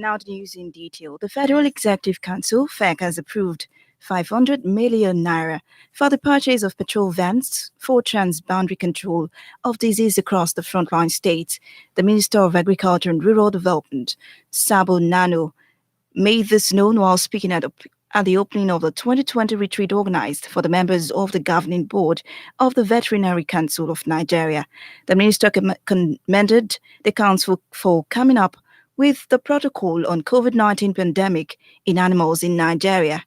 Now the news in detail. The Federal Executive Council, FEC, has approved 500 million naira for the purchase of patrol vans for trans-boundary control of disease across the frontline states. The Minister of Agriculture and Rural Development, Sabo Nano, made this known while speaking at the opening of the 2020 retreat organized for the members of the governing board of the Veterinary Council of Nigeria. The minister commended the council for coming up with the protocol on COVID-19 pandemic in animals in Nigeria.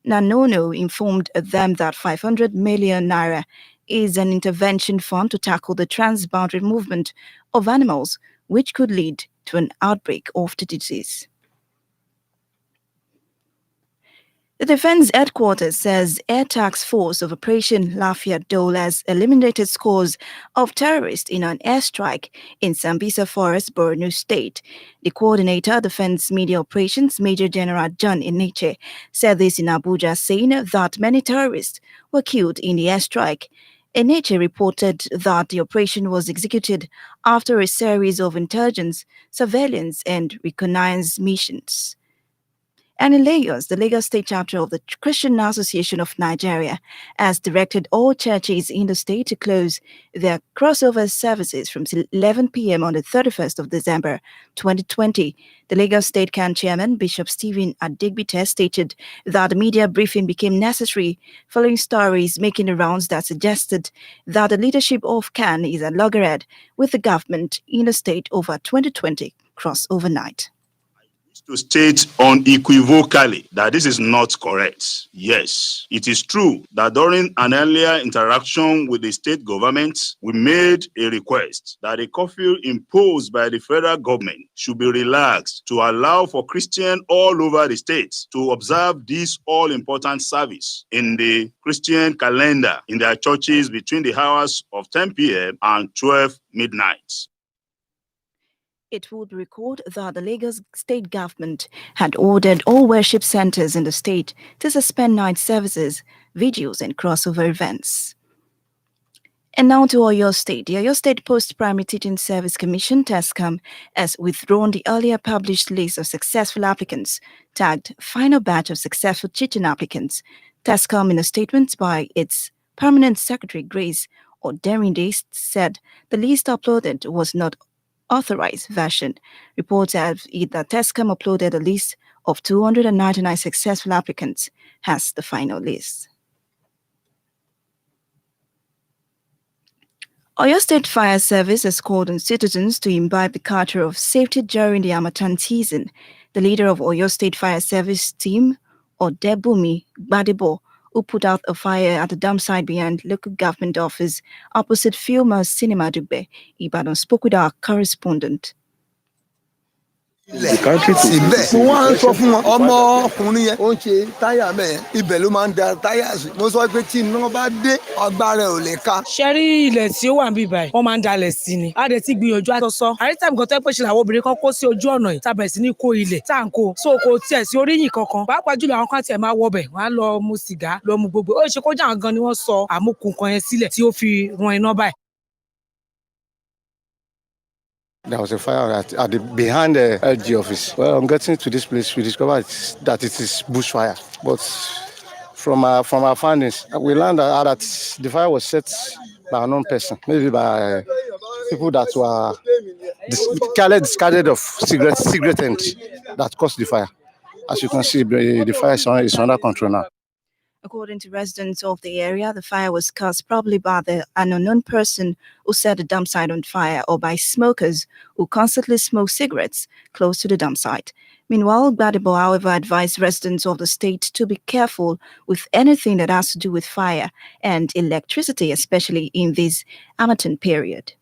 Nanono informed them that 500 million naira is an intervention fund to tackle the transboundary movement of animals, which could lead to an outbreak of the disease. The Defense Headquarters says Air Task Force of Operation Lafayette Dole has eliminated scores of terrorists in an airstrike in Sambisa Forest, Borno State. The coordinator, Defense Media Operations, Major General John Eneche, said this in Abuja, saying that many terrorists were killed in the airstrike. Eneche reported that the operation was executed after a series of intelligence, surveillance, and reconnaissance missions. And in Lagos, the Lagos State chapter of the Christian Association of Nigeria has directed all churches in the state to close their crossover services from 11 p.m. on the 31st of December 2020. The Lagos State CAN chairman, Bishop Stephen Adegbite, stated that the media briefing became necessary following stories making the rounds that suggested that the leadership of CAN is at loggerhead with the government in the state over 2020 crossover night. To state unequivocally that this is not correct. Yes, it is true that during an earlier interaction with the state government, we made a request that the curfew imposed by the federal government should be relaxed to allow for Christians all over the state to observe this all-important service in the Christian calendar in their churches between the hours of 10 p.m. and 12 midnight. It would record that the Lagos state government had ordered all worship centers in the state to suspend night services, vigils, and crossover events. And now to Oyo State. The Oyo State Post-Primary Teaching Service Commission, TESCOM, has withdrawn the earlier published list of successful applicants, tagged Final Batch of Successful Teaching Applicants. TESCOM, in a statement by its Permanent Secretary, Grace Oderinde, said the list uploaded was not authorized version. Reports have it that TESCOM uploaded a list of 299 successful applicants as the final list. Oyo State Fire Service has called on citizens to imbibe the culture of safety during the Harmattan season. The leader of Oyo State Fire Service team, Odebumi Gbadebo, who put out a fire at the dump site behind local government office opposite Filmer's Cinema Dugbe, Ibadan, spoke with our correspondent. síbẹ̀ mo wá ń sọ fún wọn ọmọkùnrin yẹn ó ń ṣe táyà mẹ́ẹ̀ ibẹ̀ ló máa ń da táyà sí mo sọ pé tí iná bá dé agbára ò lè ká. ṣẹ́rí ilẹ̀ tí ó wà ń bí báyìí wọ́n máa ń dalẹ̀ sí ni a dẹ̀ ti gbìyànjú àtọ́sọ́ àríntàbí kan tó pẹ́ ṣe làwọn obìnrin kan kó sí ojú ọ̀nà yìí tàbẹ̀ sí ní kó ilẹ̀ tá à ń kó so kò tiẹ̀ sí oríyìn kankan pàápàá jùlọ àwọn kan tiẹ̀ máa wọbẹ̀ wọ́n á lọ mu sìgá lọ mu gbogbo ó ṣe kó jà gan ni wọ́n sọ àmúkùn kan yẹn sílẹ̀ tí ó fi ran iná báyìí. There was a fire behind the LG office. Well, on getting to this place, we discovered that it is bushfire. But from our findings, we learned that the fire was set by an unknown person, maybe by people that were careless discarded of cigarette end that caused the fire. As you can see, the fire is under control now. According to residents of the area, the fire was caused probably by an unknown person who set the dump site on fire or by smokers who constantly smoke cigarettes close to the dump site. Meanwhile, Gbadebo, however, advised residents of the state to be careful with anything that has to do with fire and electricity, especially in this Harmattan period.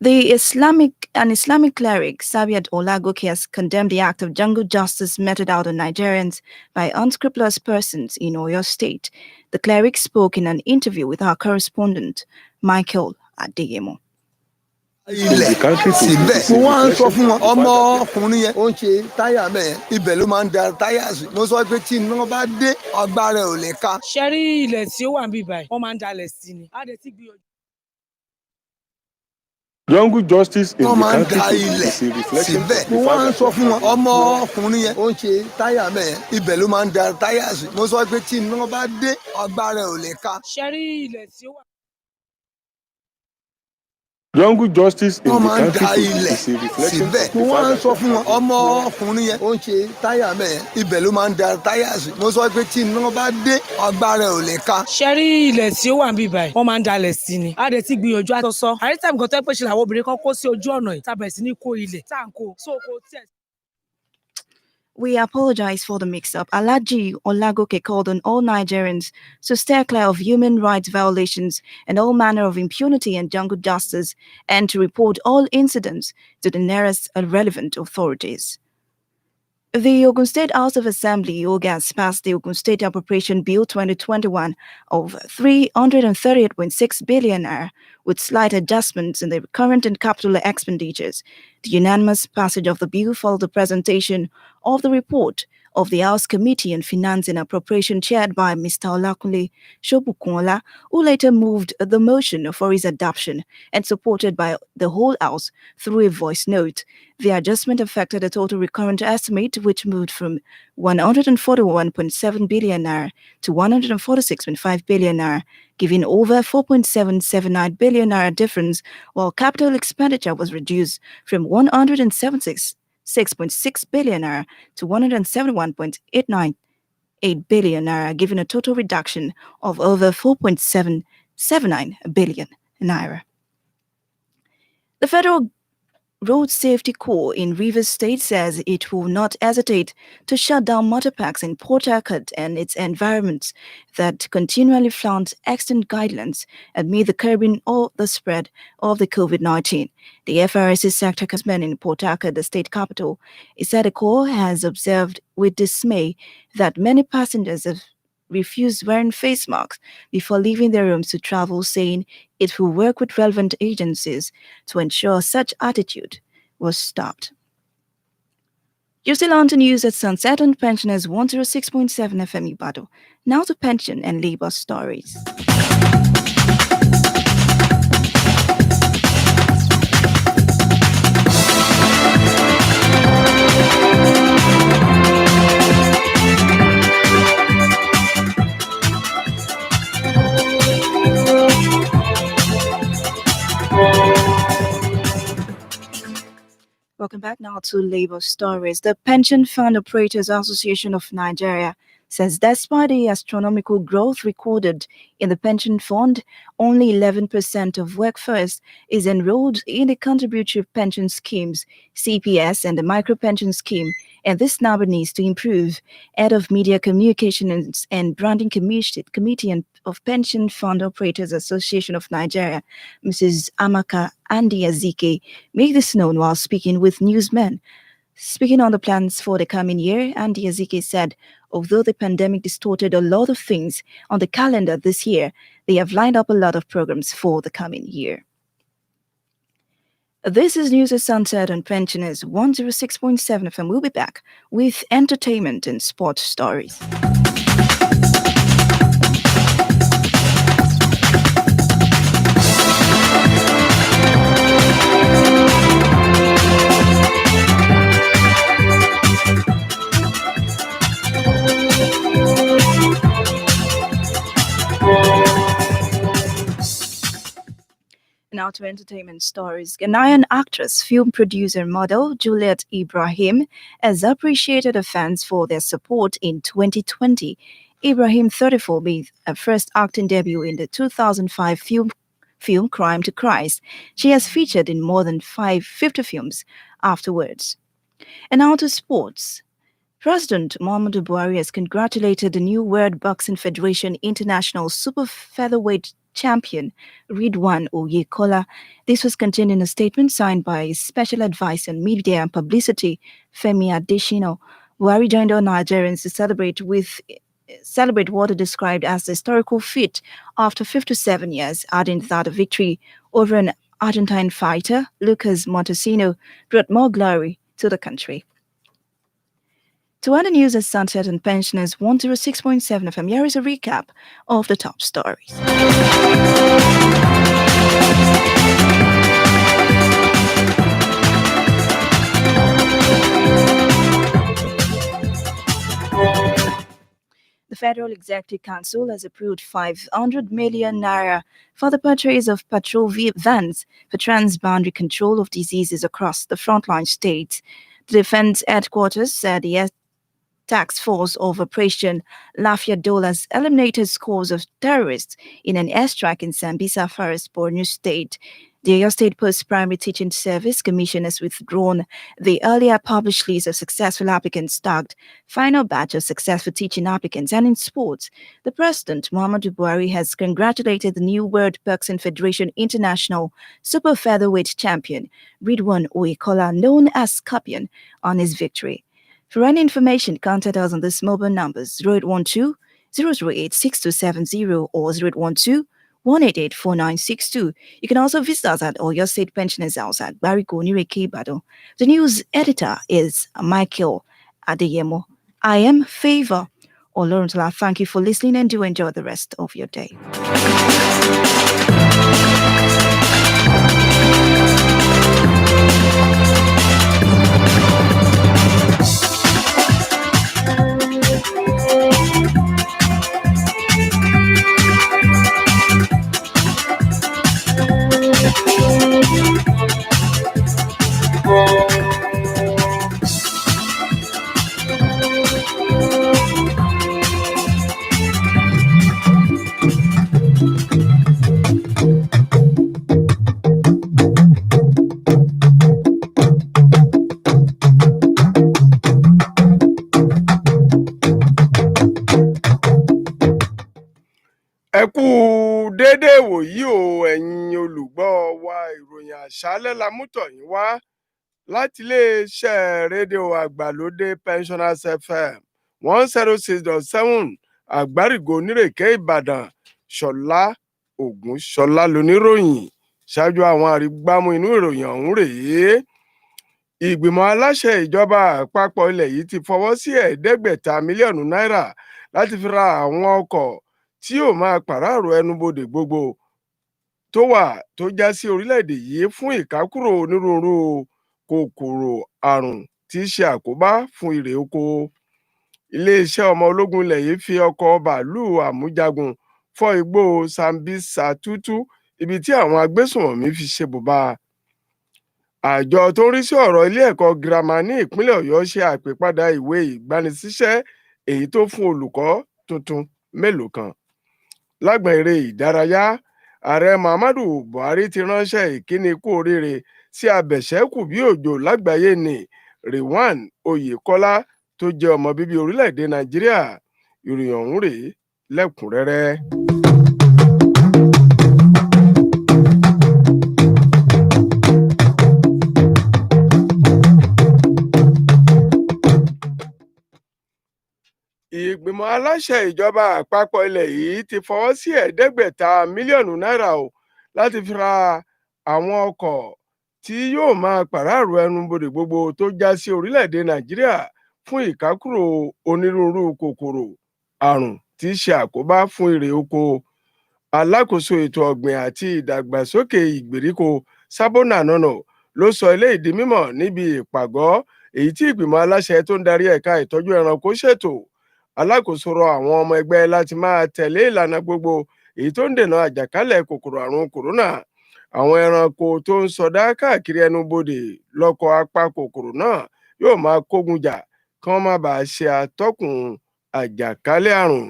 An Islamic cleric, Sabiat Olagoke, has condemned the act of jungle justice meted out on Nigerians by unscrupulous persons in Oyo State. The cleric spoke in an interview with our correspondent, Michael Adeyemo. síbẹ̀ mo wá ń sọ fún wọn ọmọkùnrin yẹn ó ń ṣe táyà mẹ́ẹ̀ ibẹ̀ ló máa ń da táyà sí mo sọ pé tí iná bá dé agbára ò lè ká. ṣẹ́rí ilẹ̀ tí ó wà ń bí báyìí wọ́n máa ń dalẹ̀ sí ni a dẹ̀ ti gbìyànjú. Jungle justice in wọ́n the máa ń country da today ilẹ̀ is a reflection síbẹ̀ of the mo fact wá ń that sọ fún wọn ọmọ ọkùnrin yẹn ó ń ṣe táyà mẹ́ẹ̀ ibẹ̀ ló máa ń da táyà sí mo sọ pé tí iná bá dé agbára ẹ̀ ò lè ka. ṣẹ́rí ilẹ̀ tí ó wà. jungle justice in wọ́n the máa ń country da today ilẹ̀ is a reflection síbẹ̀ of mo the wá fact ń that sọ fún wọn ọmọ ọkùnrin yẹn ó ń ṣe táyà mẹ́ẹ̀ ibẹ̀ ló máa ń da táyà sí mo sọ pé tí iná bá dé agbára ẹ̀ ò lè ka. ṣẹ́rí ilẹ̀ tí ó wà níbí báyìí wọ́n máa ń dalẹ̀ sí ni a dẹ̀ ti gbìyànjú àtọ́sọ́ àríta nǹkan tó ń pèsè làwọn obìnrin kan kó sí ojú ọ̀nà yìí tàbẹ̀ sí ní kó ilẹ̀ tá à ń kó so kò tiẹ̀. We apologize for the mix-up. Alaji Olagoke called on all Nigerians to steer clear of human rights violations and all manner of impunity and jungle justice, and to report all incidents to the nearest relevant authorities. The Ogun State House of Assembly, OGAS, passed the Ogun State Appropriation Bill 2021 of 338.6 billion naira, with slight adjustments in the current and capital expenditures. The unanimous passage of the bill followed the presentation of the report of the House Committee on Finance and Appropriation chaired by Mr. Olakunle Shobukunla, who later moved the motion for his adoption and supported by the whole House through a voice note. The adjustment affected the total recurrent estimate, which moved from 141.7 billion naira to 146.5 billion naira, giving over 4.779 billion naira difference, while capital expenditure was reduced from 176.6 billion naira to 171.898 billion naira, giving a total reduction of over 4.779 billion naira. The Federal Road Safety Corps in Rivers State says it will not hesitate to shut down motor parks in Port Harcourt and its environments that continually flaunt extant guidelines amid the curbing of the spread of the COVID-19. The FRSC sector command in Port Harcourt, the state capital, said the Corps has observed with dismay that many passengers have refused wearing face masks before leaving their rooms to travel, saying it will work with relevant agencies to ensure such attitude was stopped. You're still on to news at Sunset on Pensioners 106.7 FM Ibado. Now to pension and labor stories. Welcome back now to Labor Stories. The Pension Fund Operators Association of Nigeria says despite the astronomical growth recorded in the pension fund, only 11% of workforce is enrolled in the contributory pension schemes, CPS, and the micro pension scheme, and this number needs to improve. Head of Media Communications and Branding Committee of Pension Fund Operators Association of Nigeria, Mrs. Amaka Andy Azike, made this known while speaking with newsmen. Speaking on the plans for the coming year, Andy Azike said, although the pandemic distorted a lot of things on the calendar this year, they have lined up a lot of programs for the coming year. This is News at Sunset on Pensioners 106.7 FM. We'll be back with entertainment and sports stories. Now to entertainment stories. Ghanaian actress, film producer, model Juliet Ibrahim has appreciated her fans for their support in 2020. Ibrahim, 34, made her first acting debut in the 2005 film Crime to Christ. She has featured in more than 50 films afterwards. And now to sports. President Muhammadu Buhari has congratulated the new World Boxing Federation International Super Featherweight champion Ridwan Oyekola. This was contained in a statement signed by Special Advisor on Media and Publicity, Femi Adesina. Buhari joined all Nigerians to celebrate what he described as the historical feat after 57 years, adding that the victory over an Argentine fighter, Lucas Montesino, brought more glory to the country. To end the news at Sunset and Pensioners 106.7 FM, here is a recap of the top stories. Federal Executive Council has approved 500 million naira for the purchase of patrol vans for trans-boundary control of diseases across the frontline states. The Defense Headquarters said the task force of Operation Lafia Dola's eliminated scores of terrorists in an airstrike in Sambisa Forest, Borno State. The Oyo State Post-Primary Teaching Service Commission has withdrawn the earlier published list of successful applicants tagged final batch of successful teaching applicants. And in sports, the President, Muhammadu Buhari, has congratulated the new World Boxing Federation International Super Featherweight Champion, Ridwan Oyekola, known as Scorpion, on his victory. For any information, contact us on these mobile numbers 0812 008 6270 or 0812 188 4962. You can also visit us at Oyo State Pensioners House at Bariko Nireke Ibadan. The news editor is Michael Adeyemo. I am Favour. Oloruntola, thank you for listening and do enjoy the rest of your day. ẹ kú déédéé wòyí o ẹ̀yin olùgbọ́ wa ìròyìn àṣálẹ́ la mú tọ̀ yín wá láti iléeṣẹ́ rédíò àgbàlódé pensioners fm 106.7 àgbárígò nírèké ìbàdàn ṣọlá ògúnṣọlá lóníròyìn ṣáájú àwọn àrígbámú inú ìròyìn ọ̀hún rèé. ìgbìmọ̀ aláṣẹ ìjọba àpapọ̀ ilẹ̀ yìí ti fọwọ́ sí ẹ̀ẹ́dẹ́gbẹ̀ta mílíọ̀nù náírà láti fi ra àwọn ọkọ̀ tí yóò máa pàráàrò ẹnubodè gbogbo tó já sí orílẹ̀-èdè yìí fún ìkákúrò onírúurú kòkòrò àrùn tí í ṣe àkóbá fún irè oko. iléeṣẹ́ ọmọ ológun ilẹ̀ yìí fi ọkọ̀ bàálù àmújagun fọ́ igbó Sambisa tútú ibi tí àwọn agbésùnmọ̀mí fi ṣe bùbá. àjọ tó ń rí sí ọ̀rọ̀ ilé ẹ̀kọ́ girama ní ìpínlẹ̀ Ọ̀yọ́ ṣe àpèpadà ìwé ìgbanisíṣẹ́ èyí tó fún olùkọ́ tuntun mélòó kan. lágbọn eré ìdárayá, ààrẹ Muhammadu Buhari ti ránṣẹ́ ìkíni kú oríire sí abẹ̀ṣẹ́kù bí òjò lágbàáyé ní Ridwan Oyekola tó jẹ́ ọmọ bíbí orílẹ̀-èdè Nàìjíríà. ìròyìn ọ̀hún rèé lẹ́kùnrẹ́rẹ́. ìgbìmọ̀ aláṣẹ ìjọba àpapọ̀ ilẹ̀ yìí ti fọwọ́ sí ẹ̀ẹ́dẹ́gbẹ̀ta mílíọ̀nù náírà láti fi ra àwọn ọkọ̀ tí yóò máa pàráàrò ẹnubodè gbogbo tó já sí orílẹ̀-èdè Nàìjíríà fún ìkákúrò onírúurú kòkòrò àrùn tí í ṣe àkóbá fún irè oko. alákòóso ètò ọ̀gbìn àti ìdàgbàsókè ìgbèríko Sábónà Nọ́nà ló sọ eléyìí di mímọ̀ níbi ìpàgọ́ èyí tí ìgbìmọ̀ aláṣẹ tó ń darí ẹ̀ka ìtọ́jú ẹranko ṣètò. alákòóso rọ àwọn ọmọ ẹgbẹ́ láti máa tẹ̀lé ìlànà gbogbo èyí tó ń dènà àjàkálẹ̀ kòkòrò àrùn kòrónà. àwọn ẹranko tó ń sọdá káàkiri ẹnubodè lọ́kọ̀ apá kòkòrò náà yóò máa kógun jà kí wọ́n má bàa ṣe atọ́kùn àjàkálẹ̀ àrùn.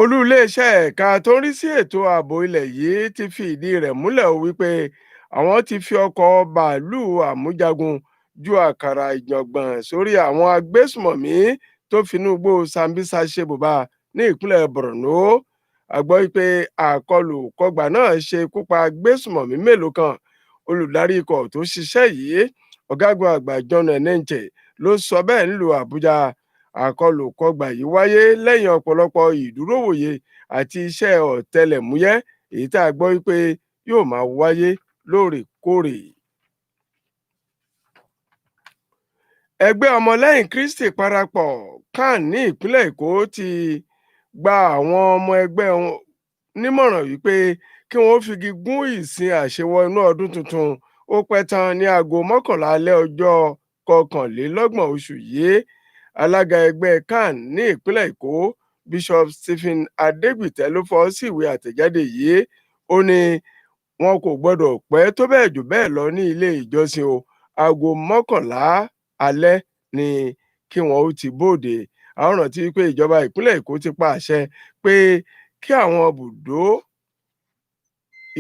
olú iléeṣẹ́ ẹ̀ka tó ń rí sí ètò ààbò ilẹ̀ yìí ti fi ìdí rẹ̀ múlẹ̀ wípé àwọn ti fi ọkọ̀ bàálù àmújagun ju àkàrà ìjàngbọ̀n sórí àwọn agbésùmọ̀mí tó finú igbó Sambisa ṣe bùbá ní ìpínlẹ̀ Borno. a gbọ́ pé àkọlù kọgbà náà ṣe ikú pa agbésùmọ̀mí mélòó kan. olùdarí ikọ̀ tó ṣiṣẹ́ yìí, ọ̀gágun àgbà John Enenche, ló sọ bẹ́ẹ̀ nílùú Àbújá. àkọlù kọgbà yìí wáyé lẹ́yìn ọ̀pọ̀lọpọ̀ ìdúrówòye àti iṣẹ́ ọ̀tẹlẹ̀múyẹ́ èyí tá a gbọ́ pé yóò máa wáyé lóòrèkóòrè. ẹgbẹ́ ọmọlẹ́yìn Kristi parapọ̀ CAN ní ìpínlẹ̀ Èkó ti gba àwọn ọmọ ẹgbẹ́ nímọ̀ràn wípé kí wọ́n figi gún ìsìn àṣewọ inú ọdún tuntun ó pẹ́ tán ní aago 11 alẹ́ ọjọ́ 21 oṣù yìí. alága ẹgbẹ́ CAN ní ìpínlẹ̀ Èkó Bishop Stephen Adegbite ló fọwọ́ sí ìwé àtẹ̀jáde yìí. Ó ní wọn kò gbọdọ̀ pẹ́ tó bẹ́ẹ̀ jù bẹ́ẹ̀ lọ ní ilé ìjọsìn o, aago 11 alẹ́ ni kí wọn ó ti bóde. Àwọn rántí pé ìjọba ìpínlẹ̀ Èkó ti pa àṣẹ pé kí àwọn bùdó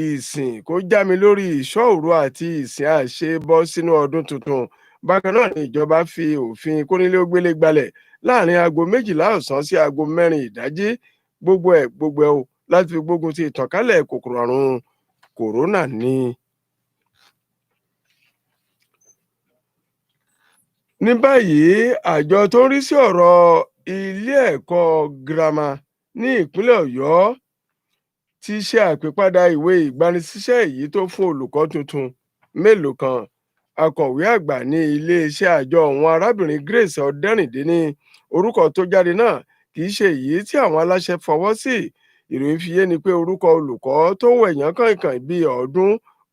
ìsìn kó jámi lórí ìṣọ́ òru àti ìsìn àṣẹ bọ́ sínú ọdún tuntun. Bákan náà ni ìjọba fi òfin kónílé-ó-gbélé gbalẹ̀ láàrin aago 12 ọ̀sán sí aago 4 ìdájí, gbogbo ẹ̀ o láti fi gbógun ti ìtànkálẹ̀ kòkòrò àrùn kòrónà ni. Ní báyìí, àjọ tó ń rí sí ọ̀rọ̀ ilé ẹ̀kọ́ girama ní ìpínlẹ̀ Ọ̀yọ́ ti ṣe àpípadà ìwé ìgbanisíṣẹ́ èyí tó fún olùkọ́ tuntun mélòó kan. Akọ̀wé àgbà ní iléeṣẹ́ àjọ ọ̀hún arábìnrin Grace Ọ̀dẹ́rìndé ní orúkọ tó jáde náà kì í ṣe èyí tí àwọn aláṣẹ fọwọ́ sí. Ìròyìn fi yé ni pé orúkọ olùkọ́ tó wẹ̀yán kàìnkàìn bíi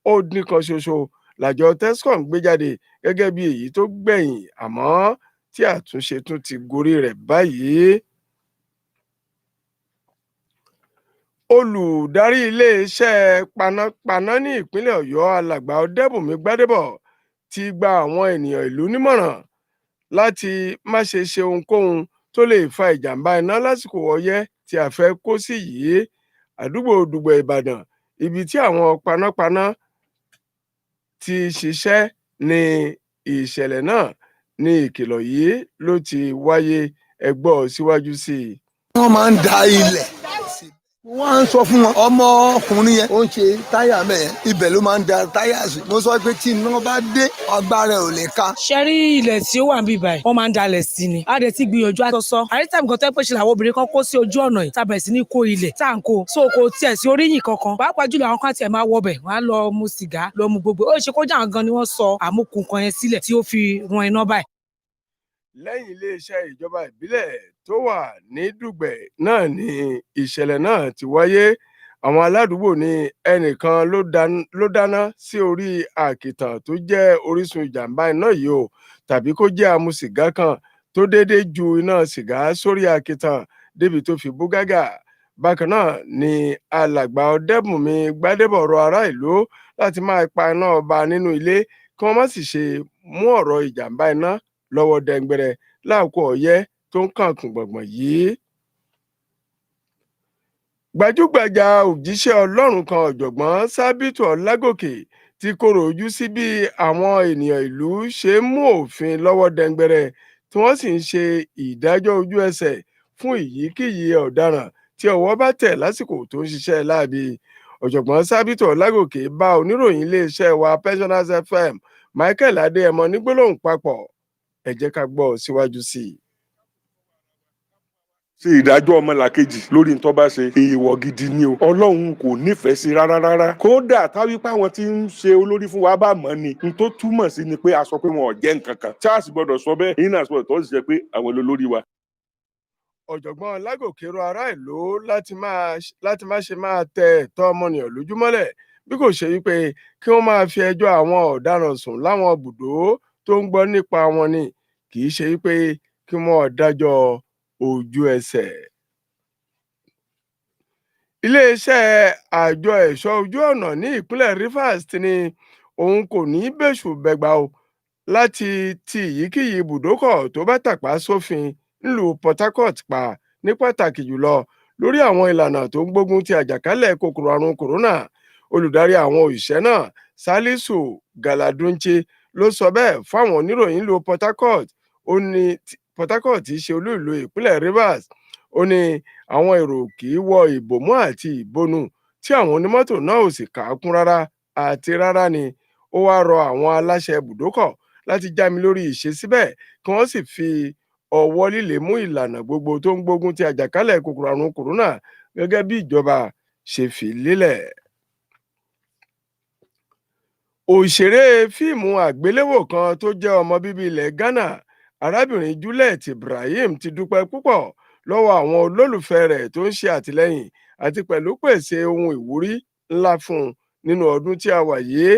300 ṣoṣo làjọ TESCOM gbé jáde gẹ́gẹ́ bí èyí tó gbẹ̀yìn, àmọ́ tí àtúnṣe tún ti gorí rẹ̀ báyìí. Olùdarí iléeṣẹ́ panápaná ní ìpínlẹ̀ Ọ̀yọ́ alàgbà Ọdẹ́bùnmi Gbádébọ̀ ti gba àwọn ènìyàn ìlú nímọ̀ràn láti má ṣe ṣe ohunkóhun tó lè fa ìjàmbá iná lásìkò ọyẹ́ tí a fẹ́ kó sí yìí. Àdúgbò Dùgbẹ̀ Ìbàdàn, ibi tí àwọn panápaná ti ṣiṣẹ́ ní ìṣẹ̀lẹ̀ náà ní ìkìlọ̀ yìí ló ti wáyé. Ẹ gbọ́ síwájú sí i. Wọ́n máa ń da ilẹ̀. Wọ́n á sọ fún wọn ọmọkùnrin yẹn ó ń ṣe táyà mẹ́ẹ̀ ibẹ̀ ló máa ń da táyà sí. Mo sọ pé tí iná bá dé agbára ẹ̀ ò lè ká. ṣe rí ilẹ̀ tí ó wà níbí báyìí wọ́n máa ń dalẹ̀ sí ni. A dẹ̀ ti gbìyànjú àtọ́sọ́. àríntàmì kan tẹ́ pé ṣe làwọn obìnrin kan kó sí ojú ọ̀nà yìí tàbẹ̀ sí ní kó ilẹ̀ tá à ń kó. So kò tiẹ̀ sí oríyìn kankan. Pàápàá jùlọ àwọn kan tiẹ̀ máa wọbẹ̀ wọ́n á lọ mu sìgá lọ mu gbogbo. Ó ṣe kó jà gan ni wọ́n sọ àmúkù kan yẹn sílẹ̀ tí ó fi ran iná báyìí. Lẹ́yìn iléeṣẹ́ ìjọba ìbílẹ̀ tó wà ní Dùgbẹ̀ náà ni ìṣẹ̀lẹ̀ náà ti wáyé. Àwọn aládùúgbò ní ẹnìkan ló dáná sí orí àkìtàn tó jẹ́ orísun ìjàmbá iná yìí o, tàbí kó jẹ́ amúsìgá kan tó déédéé ju iná sìgá sórí àkìtàn débi tó fi bú gágà. Bákan náà ni alàgbà Ọdẹ́bùnmi Gbádébọ̀ rọ ará ìlú láti máa pa iná ọba nínú ilé kí wọ́n má sì ṣe mú ọ̀rọ̀ ìjàmbá iná lọ́wọ́ dẹ̀ngbẹ̀rẹ̀ láàkó ọyẹ́ tó ń kànkùn gbọ̀ngbọ̀n yìí. Gbajúgbajà òjíṣẹ́ Ọlọ́run kan ọ̀jọ̀gbọ́n Sábìtù Ọlágòkè ti korò ojú sí bí àwọn ènìyàn ìlú ṣe ń mú òfin lọ́wọ́ dẹ̀ngbẹ̀rẹ̀ tí wọ́n sì ń ṣe ìdájọ́ ojú ẹsẹ̀ fún ìyíkéyìí ọ̀daràn tí ọwọ́ bá tẹ̀ lásìkò tó ń ṣiṣẹ́ láabi. Ọ̀jọ̀gbọ́n Sábìtù Ọlágòkè bá oníròyìn iléeṣẹ́ wa Pensioners FM Michael Adéyẹmọ ní gbólóhùn papọ̀. Ẹ jẹ́ ká gbọ́ síwájú sí i. ṣe ìdájọ́ ọmọlàkejì lórí ntọ́ bá ṣe èèwọ̀ gidi ni o. Ọlọ́run kò nífẹ̀ẹ́ sí rárá. Kódà táwí pé àwọn tí ń ṣe olórí fún wa bá mọ̀ ni n tó túmọ̀ sí ni pé a sọ pé wọn ò jẹ́ nǹkan kan. Charles gbọ́dọ̀ sọ bẹ́ẹ̀ yín náà sọ tó sì jẹ́ pé àwọn olórí wa. Ọ̀jọ̀gbọ́n Ọlágòkè rọ ará ìlú láti má ṣe máa tẹ ẹ̀tọ́ ọmọnìyàn lójúmọ́lẹ̀ bí kò ṣe wípé kí wọ́n máa fi ẹjọ́ àwọn ọ̀daràn sùn láwọn bùdó tó ń gbọ́ nípa wọn ni, kì í ṣe wípé kí wọ́n dájọ́ ojú ẹsẹ̀. Iléeṣẹ́ àjọ ẹ̀ṣọ́ ojú ọ̀nà ní ìpínlẹ̀ Rivers ti ní òun kò ní bẹ́ṣù bẹ́gbà o láti ti ìyíkéyìí ibùdókọ̀ tó bá tàpá sófin nílùú Port Harcourt pa, ní pàtàkì jùlọ lórí àwọn ìlànà tó ń gbógun ti àjàkálẹ̀ kòkòrò àrùn kòrónà. Olùdarí àwọn òṣìṣẹ́ náà Salisu Galadunche ló sọ bẹ́ẹ̀ fáwọn oníròyìn ìlú Port Harcourt. Ó ní Port Harcourt tí í ṣe olú ìlú ìpínlẹ̀ Rivers. Ó ní àwọn èrò kì í wọ ìbòmú àti ìbonú tí àwọn onímọ́tò náà ò sì kà á kún rárá àti rárá ni. Ó wáá rọ àwọn aláṣẹ ibùdókọ̀ láti jámi lórí ìṣesíbẹ̀ kí wọ́n sì fi ọwọ́ líle mú ìlànà gbogbo tó ń gbógun ti àjàkálẹ̀ kòkòrò àrùn kòrónà gẹ́gẹ́ bí ìjọba ṣe fi lélẹ̀. Òṣèré fíìmù àgbéléwò kan tó jẹ́ ọmọ bíbí ilẹ̀ Ghana, arábìnrin Juliet Ibrahim ti dúpẹ́ púpọ̀ lọ́wọ́ àwọn olólùfẹ́ rẹ̀ tó ń ṣe àtìlẹ́yìn àti pẹ̀lú pèsè ohun ìwúrí ńlá fún un nínú ọdún tí a wà yìí.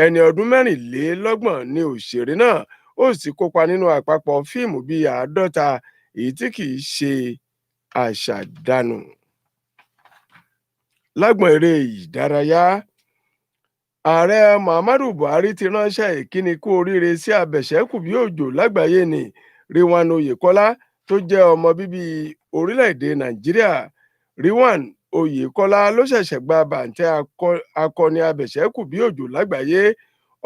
Ẹni ọdún 24 ni òṣèré náà. Ó ó sì kópa nínú àpapọ̀ fíìmù bíi 50 èyí tí kì í ṣe àṣàdànù. Lágbọ̀n eré ìdárayá, ààrẹ Muhammadu Buhari ti ránṣẹ́ ìkíni kú oríire sí abẹ̀ṣẹ́kùbí-òjò lágbàáyé ní Rilwan Oyèkọ́lá tó jẹ́ ọmọ bíbí orílẹ̀-èdè Nàìjíríà. Rilwan Oyèkọ́lá ló ṣẹ̀ṣẹ̀ gba bàǹtẹ́ akọni abẹ̀ṣẹ́kùbí-òjò lágbàáyé.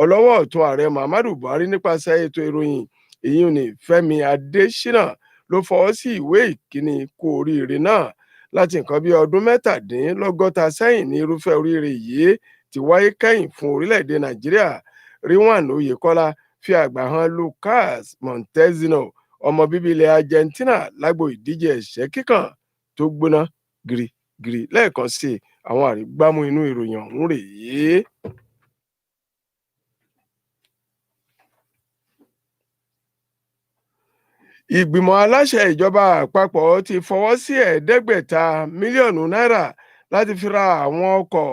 Ọlọ́wọ́ ọ̀tún ààrẹ Muhammadu Buhari nípasẹ̀ ètò ìròyìn ìyún ní Fẹ́mi Adésínà ló fọwọ́ sí ìwé ìkíni kú oríire náà. Láti nǹkan bí ọdún 67 sẹ́yìn ní irúfẹ́ oríire yìí ti wáyé kẹ́yìn fún orílẹ̀-èdè Nàìjíríà. Rilwan Oyèkọ́lá fi àgbà han Lucas Montezino, ọmọ bíbí ilẹ̀ Argentina, lágbo ìdíje ẹ̀ṣẹ́ kíkàn tó gbóná girigiri. Lẹ́ẹ̀kan sí àwọn àrígbámú inú ìròyìn ọ̀hún rèé. Ìgbìmọ̀ aláṣẹ ìjọba àpapọ̀ ti fọwọ́ sí 500 mílíọ̀nù náírà láti fi ra àwọn ọkọ̀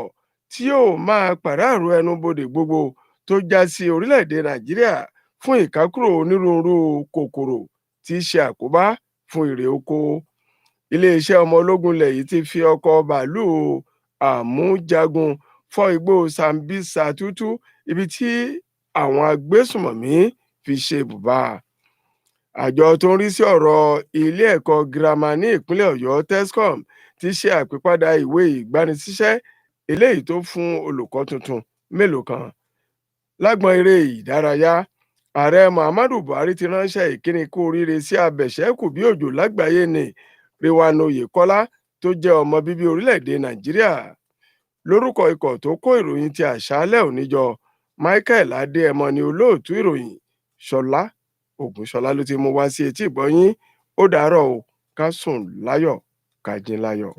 tí yóò máa pàráàrò ẹnubodè gbogbo tó já sí orílẹ̀-èdè Nàìjíríà fún ìkákúrò onírúurú kòkòrò tí í ṣe àkóbá fún èrè oko. Iléeṣẹ́ ọmọ ológun ilẹ̀ yìí ti fi ọkọ̀ bàálù àmújagun fọ́ igbó Sambisa tútú, ibi tí àwọn agbésùmọ̀mí fi ṣe ibùba. Àjọ tó ń rí sí ọ̀rọ̀ ilé ẹ̀kọ́ girama ní ìpínlẹ̀ Ọ̀yọ́ TESCOM ti ṣe àpípadà ìwé ìgbanisíṣẹ́ eléyìí tó fún olùkọ́ tuntun mélòó kan. Lágbọ̀n eré ìdárayá, ààrẹ Muhammadu Buhari ti ránṣẹ́ ìkíni kú oríire sí abẹ̀ṣẹ́kùbí-òjò lágbàáyé ní Rilwan Oyèkọ́lá tó jẹ́ ọmọ bíbí orílẹ̀-èdè Nàìjíríà. Lórúkọ ikọ̀ tó kó ìròyìn ti àṣálẹ́ òní jọ, Michael Adéẹmọ ni olóòtú ìròyìn, Shola Ogunshola ló ti mú wá sí etí ìgbọ́yín. Ó dàárọ̀ o, ká sùn láyọ̀, ká jí láyọ̀.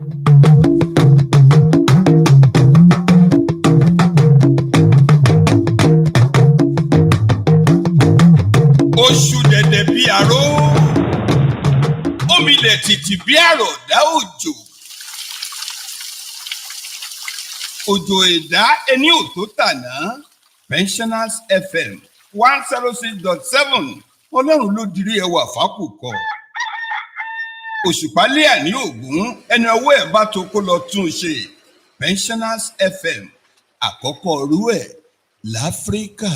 Oṣù dẹ̀dẹ̀ bí aró, omilẹ̀ tìtì bí àrọ̀dá òjò. Òjò ẹ̀dá ẹni ò tó tàná. Pensioners FM 106.7 Ọlọ́run ló dirí ẹwà fákùkọ. Òṣùpálẹ̀ àní ògún ẹni ọwọ́ ẹ̀ bá tó kó lọ tún ṣe. Pensioners FM àkọ́kọ́ rú ẹ̀ láfíríkà.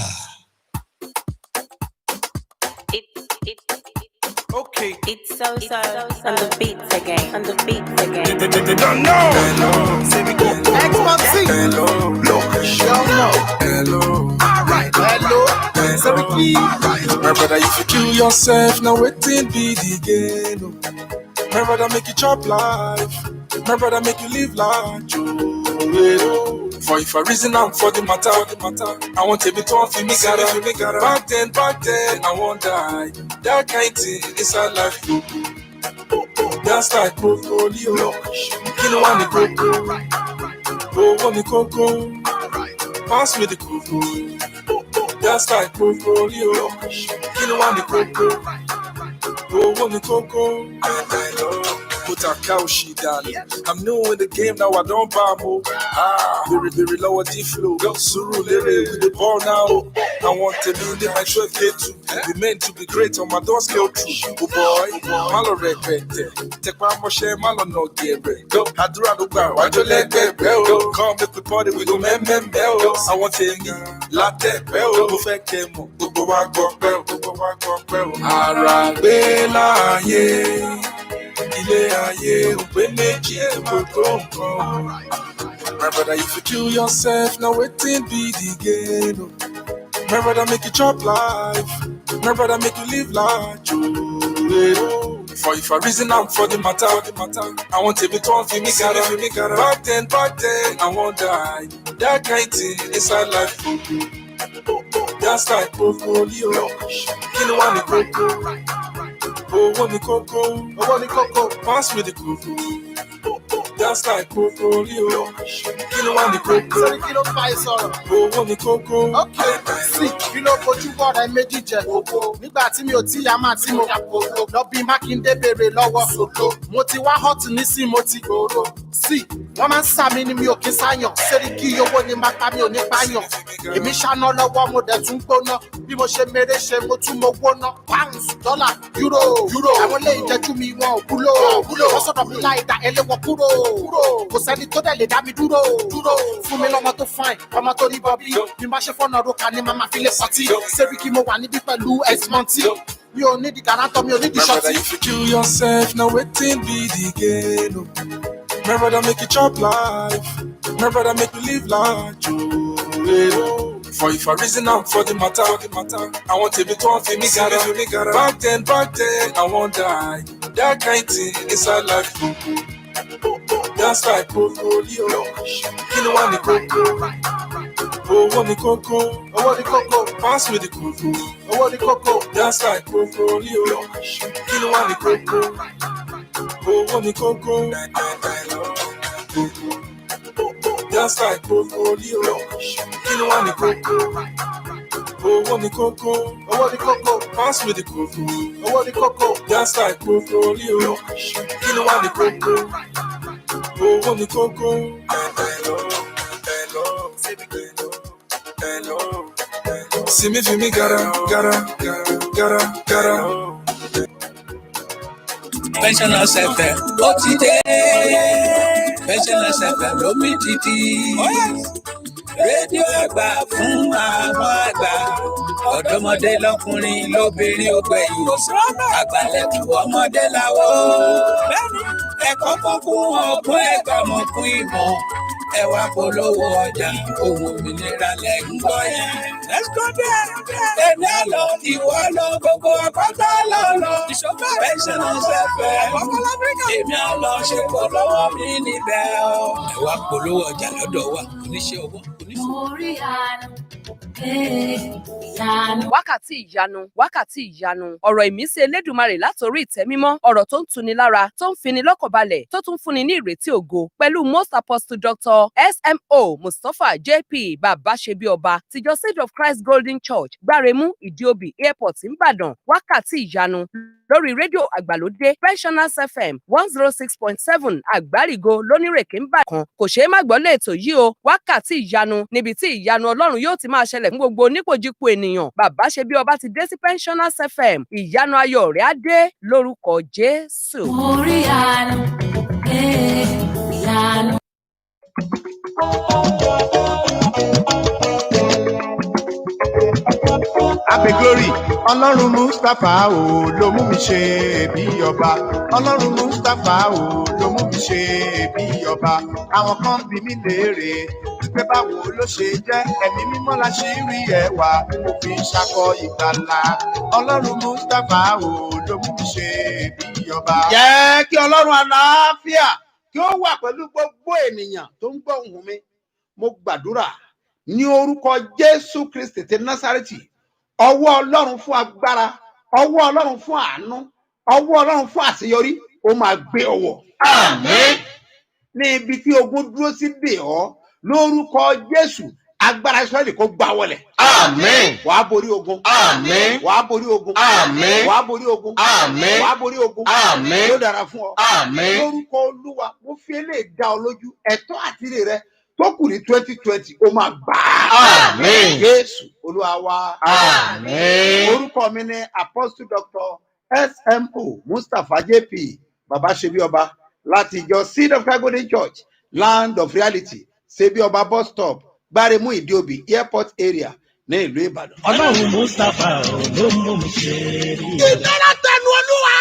Okay. It's so on the beats again. They don't know. Hello, say we go. Hello, look, show no. Hello, alright. Hello, say we keep. My brother, if you kill yourself, now waiting be the game. My brother make you chop life. My brother make you live life. For if I reason I'm for the matter, I want to be torn for me, gotta. Back then, I won't die. That kind thing inside life, that's like portfolio. You know I'm the coco. Oh, want the coco. Pass me the coco. That's like portfolio. You know I'm the coco. Oh, want the coco. I love. Put a cow she down. I'm new in the game now, I don't buy more. Very lower D flow. Suru Lere with the ball now. I want to be in my 12K2. We meant to be great on my door scale too. Oh boy, malo repete. Take my moshe, malo no gebe. Go, Hadura do bar, why you let go? Come with the party, we go men. I want to be latte bell, go fake him. Go back, bell. Arabella, yeah. Ilé ayé òpé méjì gbogbo nǹkan. My brother, if you kill yourself, now waiting be the game. My brother make you chop life. My brother make you live life. For if I reason I'm for the matter, I want to be torn for me, gotta. Back then, I won't die. That kind thing inside life. That's like portfolio. You know I'm the coco. Oh, want the coco. Pass me the coco. That's like portfolio. You know I'm the coco. Oh, want the coco. Okay, see, you know what you got, I made you check. Nígbà tí mi ò tí a máa tí mo lọ bí Mákindé béèrè lọ́wọ́. Mo ti wá hot nísìn mo ti gbòòrò. See, wọ́n máa ń sá mi ni mi ò kí sáyàn. Sẹ́ríkì owó ni máa pa mi ò ní pààyàn. èmi ṣáná lọ́wọ́ mo dẹ̀ tún gbóná bí mo ṣe mèrè ṣe mo tún mo gbóná pounds dollar euro àwọn ilé ìjẹ́jú mi wọn ò wúlò wọ́n sọ̀rọ̀ mi láì dá ẹlẹ́wọ̀n kúrò kò sẹ́ni tó dẹ̀ lè dá mi dúró fún mi lọ́mọ tó fine ọmọ tó rí bọ́bí bí má ṣe fọ́nà roka ni màmá fi lè sọtí sẹ́ríkì mo wà níbí pẹ̀lú ẹ̀sìmọ́ntì mi ò ní di garantọ mi ò ní di ṣọtí. My brother, if you kill yourself, now waiting be the gain. My brother, make you chop life. My brother, make you live life. For if I reason out for the matter, I want to be torn for me, gotta. Back then, I won't die. That kind thing inside life. That's like portfolio. Kill one the coco. Oh, one the coco. Pass me the coco. Oh, what the coco. That's like portfolio. Kill one the coco. Oh, one the coco. That's like portfolio. Kill one the coco. Oh, one the coco. Oh, what the coco. Pass me the coco. Oh, what the coco. That's like portfolio. Kill one the coco. Oh, one the coco. See me, feel me, gotta. Pensioners FM, ó ti dé. Pensioners FM ló mì títì. Rédíò àgbà fún àwọn àgbà. Ọ̀dọ́mọdé lọ́kùnrin lóbìnrin ògbẹ̀yìn. Àgbàlẹ̀kù ọmọdé làwọ̀. Ẹ̀kọ́ kún fún ọgbọ́n ẹ̀gbà mọ̀ fún ìmọ̀. Ẹ̀wà polówó ọjà ohun òmìnira lẹ̀ ń gbọ́ yẹn. Let's go there. Èmi àlọ́ ìwọ lọ gbogbo àpáta lọ́lọ́. Pensioners FM. Èmi àlọ́ ṣe polówó mi níbẹ̀ o. Ẹ̀wà polówó ọjà lọ́dọ̀ wa oníṣẹ́ owó. Orí àná. Ìyanu. Wákàtí ìyanu ọ̀rọ̀ ìmísí Elédùmarè látòrí ìtẹ́ mímọ́ ọ̀rọ̀ tó ń tuni lára tó ń fini lọ́kàn balẹ̀ tó tún fúnni ní ìrètí ògo pẹ̀lú Most Apostle Dr. S.M.O. Mustapha J.P. Babasebioba tìjọ Seed of Christ Golden Church Gbáremú Ìdíòbí Airport Ìbàdàn wákàtí ìyanu lórí rédíò àgbàlódé Pensioners FM 106.7 Àgbárígo lónírèké ńbàdàn kò ṣeé má gbọ́ léètò yìí o wákàtí ìyanu níbi tí ìyanu Ọlọ́run yóò ti máa ṣẹlẹ̀ fún gbogbo onípòjìpò ènìyàn Babasebioba ti dé sí Pensioners FM ìyanu ayọ̀ rẹ̀ á dé lórúkọ Jésù. Orí àánú, ìyanu. Happy glory Ọlọ́run Mustapha o ló mú mi ṣe bí ọba Ọlọ́run Mustapha o ló mú mi ṣe bí ọba àwọn kan bí mi léèrè wípé báwo ló ṣe jẹ́ ẹ̀mí mímọ́ la ṣì rí ẹwà mo fi ṣakọ ìgbàlà Ọlọ́run Mustapha o ló mú mi ṣe bí ọba. Jẹ́ kí Ọlọ́run àlàáfíà kí ó wà pẹ̀lú gbogbo ènìyàn tó ń gbọ́ ohùn mi mo gbàdúrà ní orúkọ Jésù Kristi ti Násárẹ́tì ọwọ́ Ọlọ́run fún agbára ọwọ́ Ọlọ́run fún àánú ọwọ́ Ọlọ́run fún àṣeyọrí ó máa gbé ọwọ́. Àmín. Ní ibi tí ogun dúró sí dè ọ́ lórúkọ Jésù agbára Ísírẹ́lì kó gbá wọlẹ̀. Àmín. Wàá borí ogun. Àmín. Wàá borí ogun. Àmín. Wàá borí ogun. Àmín. Wàá borí ogun. Àmín. Yóò dára fún ọ. Àmín. Lórúkọ Olúwa mo fi eléyìí dá ọ lójú ẹ̀tọ́ àtìrè rẹ tó kù ní 2020 ó máa gbà á. Àmín. Jésù Olúwa wa. Àmín. Orúkọ mi ni Apostle Dr. S.M.O. Mustapha J.P. Babasebioba láti ìjọ Seed of Christ Golden Church Land of Reality Sebioba bus stop Gbáremú Ìdíòbí Airport area ní ìlú Ìbàdàn. Ọlọ́run Mustapha ló mú mi ṣe rí. Ìdára tẹnu Olúwa.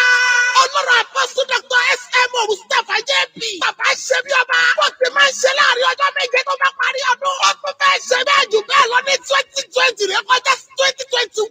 Ọlọ́run Apostle Dr. S.M.O. Mustapha J.P. Babasebioba. Wọ́n ti máa ń ṣe láàrin ọjọ́ méje tó bá parí ọdún. Wọ́n tún fẹ́ ṣe bẹ́ẹ̀ jù bẹ́ẹ̀ lọ ní 2020 rẹ̀ kọjá sí 2021.